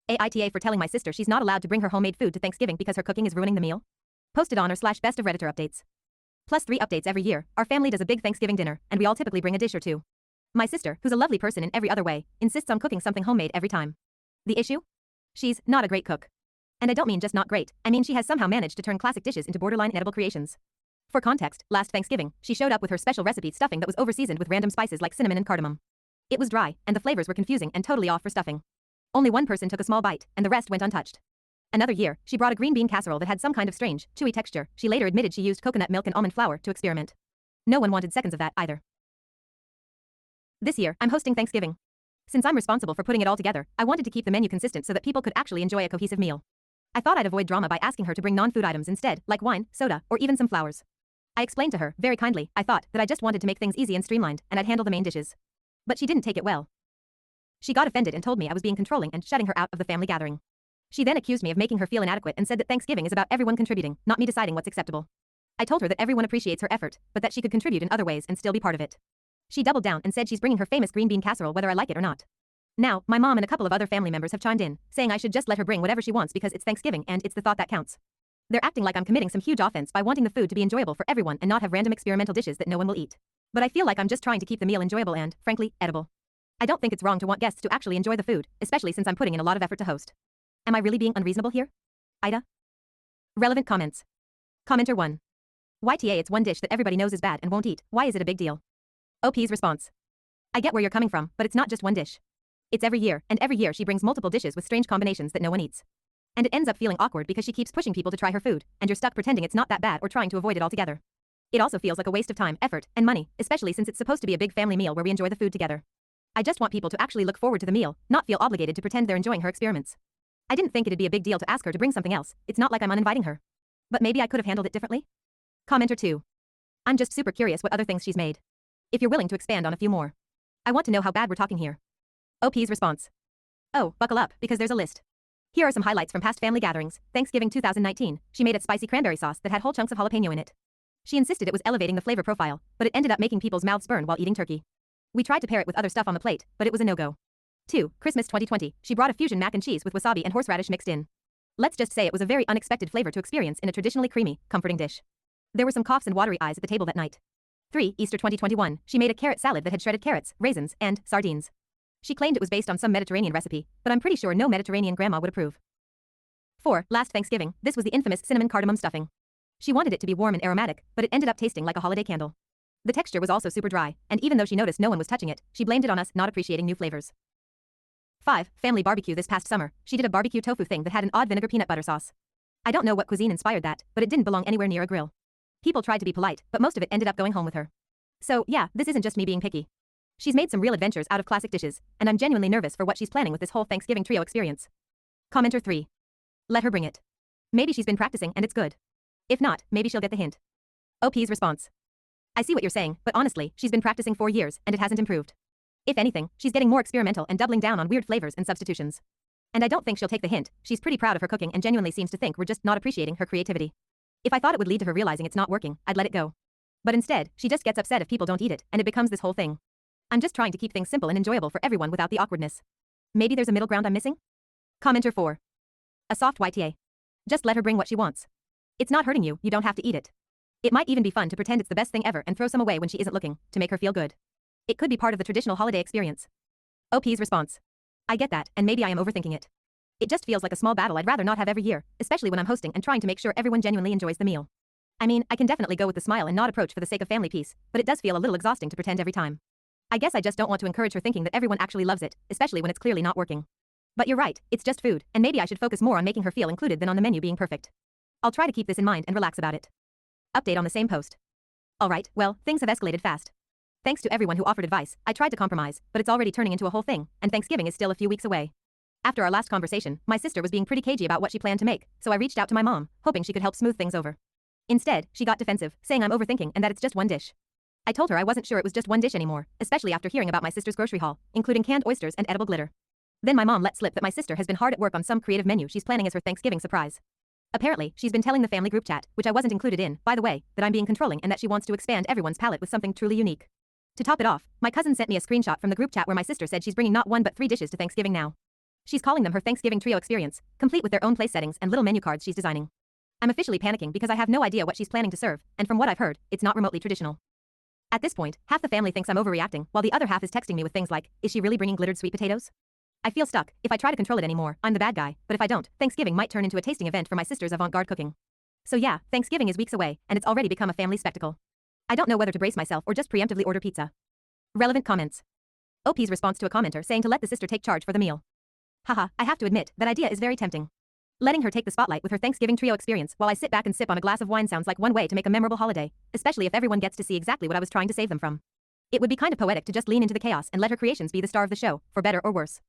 AITA for telling my sister she's not allowed to bring her homemade food to Thanksgiving because her cooking is ruining the meal. Posted on r/BestOfRedditorUpdates. Plus 3 updates every year. Our family does a big Thanksgiving dinner, and we all typically bring a dish or two. My sister, who's a lovely person in every other way, insists on cooking something homemade every time. The issue? She's not a great cook. And I don't mean just not great, I mean she has somehow managed to turn classic dishes into borderline inedible creations. For context, last Thanksgiving, she showed up with her special recipe stuffing that was over-seasoned with random spices like cinnamon and cardamom. It was dry, and the flavors were confusing and totally off for stuffing. Only one person took a small bite, and the rest went untouched. Another year, she brought a green bean casserole that had some kind of strange, chewy texture. She later admitted she used coconut milk and almond flour to experiment. No one wanted seconds of that either. This year, I'm hosting Thanksgiving. Since I'm responsible for putting it all together, I wanted to keep the menu consistent so that people could actually enjoy a cohesive meal. I thought I'd avoid drama by asking her to bring non-food items instead, like wine, soda, or even some flowers. I explained to her, very kindly, I thought, that I just wanted to make things easy and streamlined, and I'd handle the main dishes. But she didn't take it well. She got offended and told me I was being controlling and shutting her out of the family gathering. She then accused me of making her feel inadequate and said that Thanksgiving is about everyone contributing, not me deciding what's acceptable. I told her that everyone appreciates her effort, but that she could contribute in other ways and still be part of it. She doubled down and said she's bringing her famous green bean casserole whether I like it or not. Now, my mom and a couple of other family members have chimed in, saying I should just let her bring whatever she wants because it's Thanksgiving and it's the thought that counts. They're acting like I'm committing some huge offense by wanting the food to be enjoyable for everyone and not have random experimental dishes that no one will eat. But I feel like I'm just trying to keep the meal enjoyable and, frankly, edible. I don't think it's wrong to want guests to actually enjoy the food, especially since I'm putting in a lot of effort to host. Am I really being unreasonable here? AITA? Relevant comments. Commenter 1. YTA, it's one dish that everybody knows is bad and won't eat. Why is it a big deal? OP's response. I get where you're coming from, but it's not just one dish. It's every year, and every year she brings multiple dishes with strange combinations that no one eats. And it ends up feeling awkward because she keeps pushing people to try her food, and you're stuck pretending it's not that bad or trying to avoid it altogether. It also feels like a waste of time, effort, and money, especially since it's supposed to be a big family meal where we enjoy the food together. I just want people to actually look forward to the meal, not feel obligated to pretend they're enjoying her experiments. I didn't think it'd be a big deal to ask her to bring something else. It's not like I'm uninviting her. But maybe I could have handled it differently? Commenter 2. I'm just super curious what other things she's made. If you're willing to expand on a few more. I want to know how bad we're talking here. OP's response. Oh, buckle up, because there's a list. Here are some highlights from past family gatherings. Thanksgiving 2019, she made a spicy cranberry sauce that had whole chunks of jalapeno in it. She insisted it was elevating the flavor profile, but it ended up making people's mouths burn while eating turkey. We tried to pair it with other stuff on the plate, but it was a no-go. 2. Christmas 2020, she brought a fusion mac and cheese with wasabi and horseradish mixed in. Let's just say it was a very unexpected flavor to experience in a traditionally creamy, comforting dish. There were some coughs and watery eyes at the table that night. 3. Easter 2021, she made a carrot salad that had shredded carrots, raisins, and sardines. She claimed it was based on some Mediterranean recipe, but I'm pretty sure no Mediterranean grandma would approve. 4. Last Thanksgiving, this was the infamous cinnamon cardamom stuffing. She wanted it to be warm and aromatic, but it ended up tasting like a holiday candle. The texture was also super dry, and even though she noticed no one was touching it, she blamed it on us not appreciating new flavors. 5. Family barbecue this past summer, she did a barbecue tofu thing that had an odd vinegar peanut butter sauce. I don't know what cuisine inspired that, but it didn't belong anywhere near a grill. People tried to be polite, but most of it ended up going home with her. So, yeah, this isn't just me being picky. She's made some real adventures out of classic dishes, and I'm genuinely nervous for what she's planning with this whole Thanksgiving trio experience. Commenter 3. Let her bring it. Maybe she's been practicing and it's good. If not, maybe she'll get the hint. OP's response. I see what you're saying, but honestly, she's been practicing 4 years, and it hasn't improved. If anything, she's getting more experimental and doubling down on weird flavors and substitutions. And I don't think she'll take the hint. She's pretty proud of her cooking and genuinely seems to think we're just not appreciating her creativity. If I thought it would lead to her realizing it's not working, I'd let it go. But instead, she just gets upset if people don't eat it, and it becomes this whole thing. I'm just trying to keep things simple and enjoyable for everyone without the awkwardness. Maybe there's a middle ground I'm missing? Commenter 4. A soft YTA. Just let her bring what she wants. It's not hurting you, you don't have to eat it. It might even be fun to pretend it's the best thing ever and throw some away when she isn't looking, to make her feel good. It could be part of the traditional holiday experience. OP's response. I get that, and maybe I am overthinking it. It just feels like a small battle I'd rather not have every year, especially when I'm hosting and trying to make sure everyone genuinely enjoys the meal. I mean, I can definitely go with the smile and nod approach for the sake of family peace, but it does feel a little exhausting to pretend every time. I guess I just don't want to encourage her thinking that everyone actually loves it, especially when it's clearly not working. But you're right, it's just food, and maybe I should focus more on making her feel included than on the menu being perfect. I'll try to keep this in mind and relax about it. Update on the same post. Alright, well, things have escalated fast. Thanks to everyone who offered advice, I tried to compromise, but it's already turning into a whole thing, and Thanksgiving is still a few weeks away. After our last conversation, my sister was being pretty cagey about what she planned to make, so I reached out to my mom, hoping she could help smooth things over. Instead, she got defensive, saying I'm overthinking and that it's just one dish. I told her I wasn't sure it was just one dish anymore, especially after hearing about my sister's grocery haul, including canned oysters and edible glitter. Then my mom let slip that my sister has been hard at work on some creative menu she's planning as her Thanksgiving surprise. Apparently, she's been telling the family group chat, which I wasn't included in, by the way, that I'm being controlling and that she wants to expand everyone's palate with something truly unique. To top it off, my cousin sent me a screenshot from the group chat where my sister said she's bringing not 1 but 3 dishes to Thanksgiving now. She's calling them her Thanksgiving trio experience, complete with their own place settings and little menu cards she's designing. I'm officially panicking because I have no idea what she's planning to serve, and from what I've heard, it's not remotely traditional. At this point, half the family thinks I'm overreacting, while the other half is texting me with things like, is she really bringing glittered sweet potatoes? I feel stuck. If I try to control it anymore, I'm the bad guy, but if I don't, Thanksgiving might turn into a tasting event for my sister's avant-garde cooking. So yeah, Thanksgiving is weeks away, and it's already become a family spectacle. I don't know whether to brace myself or just preemptively order pizza. Relevant comments. OP's response to a commenter saying to let the sister take charge for the meal. Haha, I have to admit, that idea is very tempting. Letting her take the spotlight with her Thanksgiving trio experience while I sit back and sip on a glass of wine sounds like one way to make a memorable holiday, especially if everyone gets to see exactly what I was trying to save them from. It would be kind of poetic to just lean into the chaos and let her creations be the star of the show, for better or worse.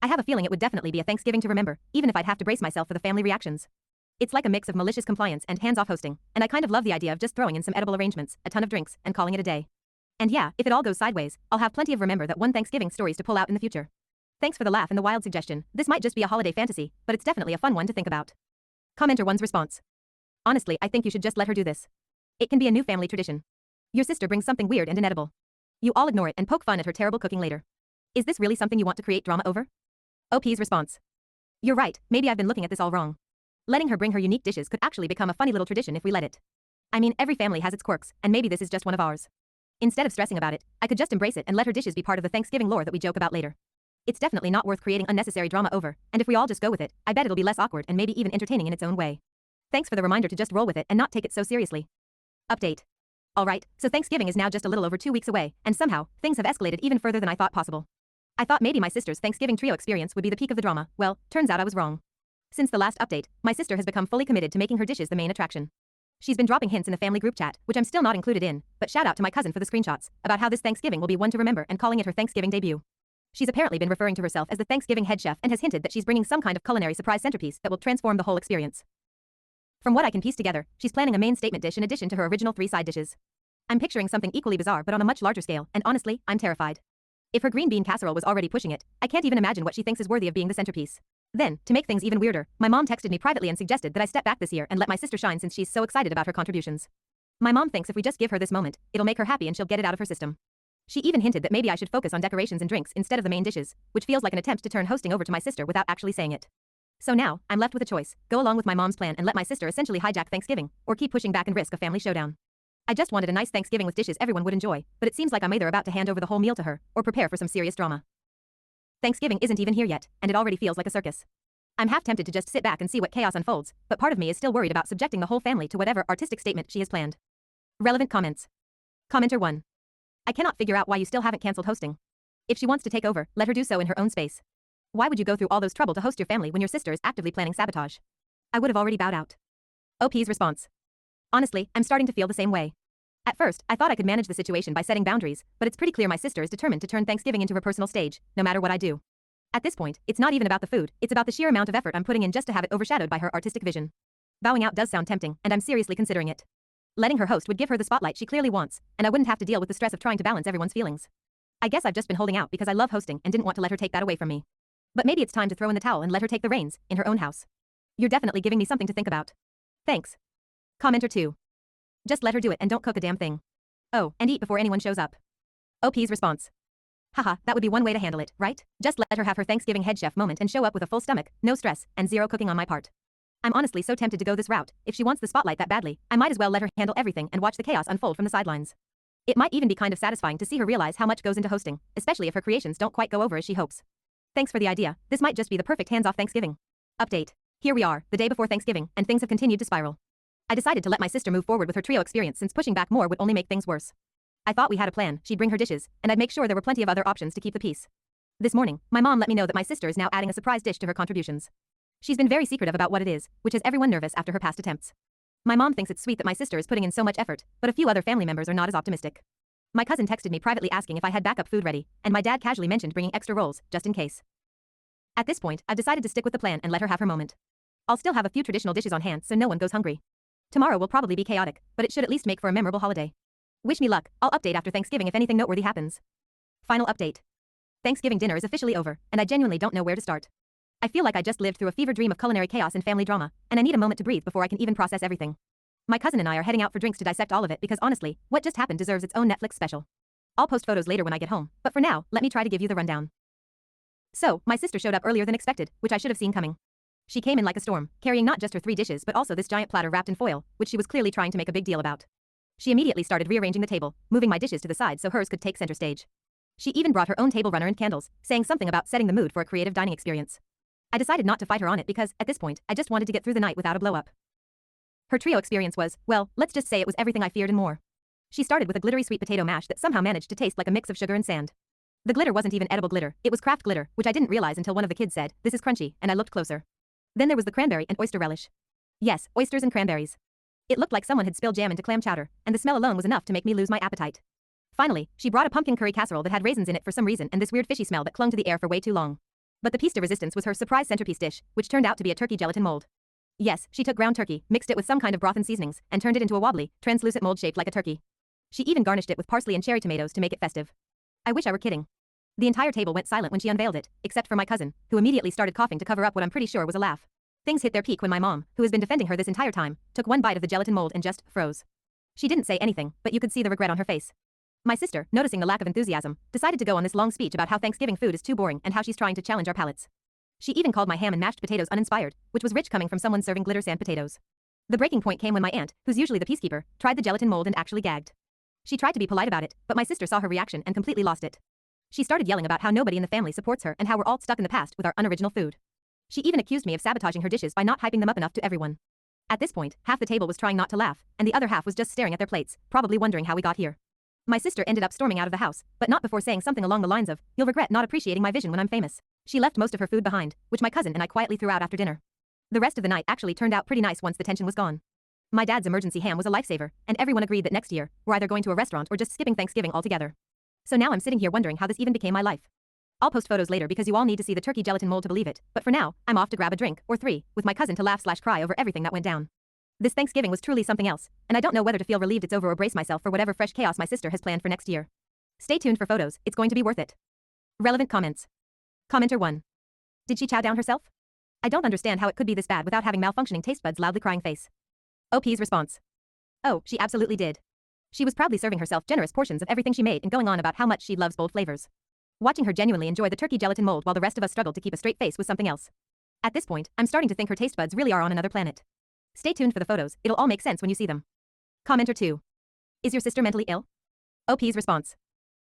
I have a feeling it would definitely be a Thanksgiving to remember, even if I'd have to brace myself for the family reactions. It's like a mix of malicious compliance and hands-off hosting, and I kind of love the idea of just throwing in some edible arrangements, a ton of drinks, and calling it a day. And yeah, if it all goes sideways, I'll have plenty of remember that one Thanksgiving stories to pull out in the future. Thanks for the laugh and the wild suggestion. This might just be a holiday fantasy, but it's definitely a fun one to think about. Commenter 1's response. Honestly, I think you should just let her do this. It can be a new family tradition. Your sister brings something weird and inedible. You all ignore it and poke fun at her terrible cooking later. Is this really something you want to create drama over? OP's response. You're right, maybe I've been looking at this all wrong. Letting her bring her unique dishes could actually become a funny little tradition if we let it. I mean, every family has its quirks, and maybe this is just one of ours. Instead of stressing about it, I could just embrace it and let her dishes be part of the Thanksgiving lore that we joke about later. It's definitely not worth creating unnecessary drama over, and if we all just go with it, I bet it'll be less awkward and maybe even entertaining in its own way. Thanks for the reminder to just roll with it and not take it so seriously. Update. Alright, so Thanksgiving is now just a little over 2 weeks away, and somehow, things have escalated even further than I thought possible. I thought maybe my sister's Thanksgiving trio experience would be the peak of the drama. Well, turns out I was wrong. Since the last update, my sister has become fully committed to making her dishes the main attraction. She's been dropping hints in the family group chat, which I'm still not included in, but shout out to my cousin for the screenshots, about how this Thanksgiving will be one to remember and calling it her Thanksgiving debut. She's apparently been referring to herself as the Thanksgiving head chef and has hinted that she's bringing some kind of culinary surprise centerpiece that will transform the whole experience. From what I can piece together, she's planning a main statement dish in addition to her original 3 side dishes. I'm picturing something equally bizarre but on a much larger scale, and honestly, I'm terrified. If her green bean casserole was already pushing it, I can't even imagine what she thinks is worthy of being the centerpiece. Then, to make things even weirder, my mom texted me privately and suggested that I step back this year and let my sister shine since she's so excited about her contributions. My mom thinks if we just give her this moment, it'll make her happy and she'll get it out of her system. She even hinted that maybe I should focus on decorations and drinks instead of the main dishes, which feels like an attempt to turn hosting over to my sister without actually saying it. So now, I'm left with a choice: go along with my mom's plan and let my sister essentially hijack Thanksgiving, or keep pushing back and risk a family showdown. I just wanted a nice Thanksgiving with dishes everyone would enjoy, but it seems like I'm either about to hand over the whole meal to her, or prepare for some serious drama. Thanksgiving isn't even here yet, and it already feels like a circus. I'm half tempted to just sit back and see what chaos unfolds, but part of me is still worried about subjecting the whole family to whatever artistic statement she has planned. Relevant comments. Commenter 1. I cannot figure out why you still haven't cancelled hosting. If she wants to take over, let her do so in her own space. Why would you go through all those trouble to host your family when your sister is actively planning sabotage? I would have already bowed out. OP's response. Honestly, I'm starting to feel the same way. At first, I thought I could manage the situation by setting boundaries, but it's pretty clear my sister is determined to turn Thanksgiving into her personal stage, no matter what I do. At this point, it's not even about the food, it's about the sheer amount of effort I'm putting in just to have it overshadowed by her artistic vision. Bowing out does sound tempting, and I'm seriously considering it. Letting her host would give her the spotlight she clearly wants, and I wouldn't have to deal with the stress of trying to balance everyone's feelings. I guess I've just been holding out because I love hosting and didn't want to let her take that away from me. But maybe it's time to throw in the towel and let her take the reins, in her own house. You're definitely giving me something to think about. Thanks. Commenter 2. Just let her do it and don't cook a damn thing. Oh, and eat before anyone shows up. OP's response. Haha, that would be one way to handle it, right? Just let her have her Thanksgiving head chef moment and show up with a full stomach, no stress, and zero cooking on my part. I'm honestly so tempted to go this route. If she wants the spotlight that badly, I might as well let her handle everything and watch the chaos unfold from the sidelines. It might even be kind of satisfying to see her realize how much goes into hosting, especially if her creations don't quite go over as she hopes. Thanks for the idea. This might just be the perfect hands-off Thanksgiving. Update. Here we are, the day before Thanksgiving, and things have continued to spiral. I decided to let my sister move forward with her trio experience since pushing back more would only make things worse. I thought we had a plan: she'd bring her dishes, and I'd make sure there were plenty of other options to keep the peace. This morning, my mom let me know that my sister is now adding a surprise dish to her contributions. She's been very secretive about what it is, which has everyone nervous after her past attempts. My mom thinks it's sweet that my sister is putting in so much effort, but a few other family members are not as optimistic. My cousin texted me privately asking if I had backup food ready, and my dad casually mentioned bringing extra rolls, just in case. At this point, I've decided to stick with the plan and let her have her moment. I'll still have a few traditional dishes on hand so no one goes hungry. Tomorrow will probably be chaotic, but it should at least make for a memorable holiday. Wish me luck. I'll update after Thanksgiving if anything noteworthy happens. Final update. Thanksgiving dinner is officially over, and I genuinely don't know where to start. I feel like I just lived through a fever dream of culinary chaos and family drama, and I need a moment to breathe before I can even process everything. My cousin and I are heading out for drinks to dissect all of it because honestly, what just happened deserves its own Netflix special. I'll post photos later when I get home, but for now, let me try to give you the rundown. So, my sister showed up earlier than expected, which I should have seen coming. She came in like a storm, carrying not just her 3 dishes but also this giant platter wrapped in foil, which she was clearly trying to make a big deal about. She immediately started rearranging the table, moving my dishes to the side so hers could take center stage. She even brought her own table runner and candles, saying something about setting the mood for a creative dining experience. I decided not to fight her on it because, at this point, I just wanted to get through the night without a blow-up. Her trio experience was, well, let's just say it was everything I feared and more. She started with a glittery sweet potato mash that somehow managed to taste like a mix of sugar and sand. The glitter wasn't even edible glitter, it was craft glitter, which I didn't realize until one of the kids said, "This is crunchy," and I looked closer. Then there was the cranberry and oyster relish. Yes, oysters and cranberries. It looked like someone had spilled jam into clam chowder, and the smell alone was enough to make me lose my appetite. Finally, she brought a pumpkin curry casserole that had raisins in it for some reason and this weird fishy smell that clung to the air for way too long. But the piece de resistance was her surprise centerpiece dish, which turned out to be a turkey gelatin mold. Yes, she took ground turkey, mixed it with some kind of broth and seasonings, and turned it into a wobbly, translucent mold shaped like a turkey. She even garnished it with parsley and cherry tomatoes to make it festive. I wish I were kidding. The entire table went silent when she unveiled it, except for my cousin, who immediately started coughing to cover up what I'm pretty sure was a laugh. Things hit their peak when my mom, who has been defending her this entire time, took one bite of the gelatin mold and just froze. She didn't say anything, but you could see the regret on her face. My sister, noticing the lack of enthusiasm, decided to go on this long speech about how Thanksgiving food is too boring and how she's trying to challenge our palates. She even called my ham and mashed potatoes uninspired, which was rich coming from someone serving glitter sand potatoes. The breaking point came when my aunt, who's usually the peacekeeper, tried the gelatin mold and actually gagged. She tried to be polite about it, but my sister saw her reaction and completely lost it. She started yelling about how nobody in the family supports her and how we're all stuck in the past with our unoriginal food. She even accused me of sabotaging her dishes by not hyping them up enough to everyone. At this point, half the table was trying not to laugh, and the other half was just staring at their plates, probably wondering how we got here. My sister ended up storming out of the house, but not before saying something along the lines of, "You'll regret not appreciating my vision when I'm famous." She left most of her food behind, which my cousin and I quietly threw out after dinner. The rest of the night actually turned out pretty nice once the tension was gone. My dad's emergency ham was a lifesaver, and everyone agreed that next year, we're either going to a restaurant or just skipping Thanksgiving altogether. So now I'm sitting here wondering how this even became my life. I'll post photos later because you all need to see the turkey gelatin mold to believe it, but for now, I'm off to grab a drink, or 3, with my cousin to laugh/cry over everything that went down. This Thanksgiving was truly something else, and I don't know whether to feel relieved it's over or brace myself for whatever fresh chaos my sister has planned for next year. Stay tuned for photos, it's going to be worth it. Relevant comments. Commenter 1. Did she chow down herself? I don't understand how it could be this bad without having malfunctioning taste buds loudly crying face. OP's response. Oh, she absolutely did. She was proudly serving herself generous portions of everything she made and going on about how much she loves bold flavors. Watching her genuinely enjoy the turkey gelatin mold while the rest of us struggled to keep a straight face was something else. At this point, I'm starting to think her taste buds really are on another planet. Stay tuned for the photos, it'll all make sense when you see them. Commenter 2. Is your sister mentally ill? OP's response.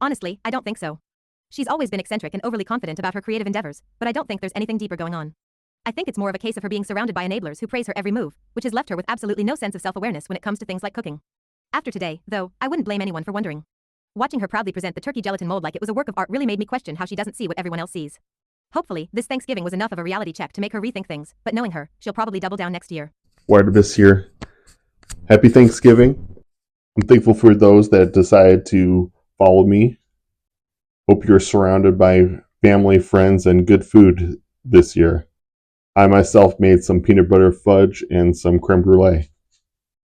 Honestly, I don't think so. She's always been eccentric and overly confident about her creative endeavors, but I don't think there's anything deeper going on. I think it's more of a case of her being surrounded by enablers who praise her every move, which has left her with absolutely no sense of self-awareness when it comes to things like cooking. After today, though, I wouldn't blame anyone for wondering. Watching her proudly present the turkey gelatin mold like it was a work of art really made me question how she doesn't see what everyone else sees. Hopefully, this Thanksgiving was enough of a reality check to make her rethink things, but knowing her, she'll probably double down next year. This year. Happy Thanksgiving. I'm thankful for those that decided to follow me. Hope you're surrounded by family, friends, and good food this year. I myself made some peanut butter fudge and some creme brulee.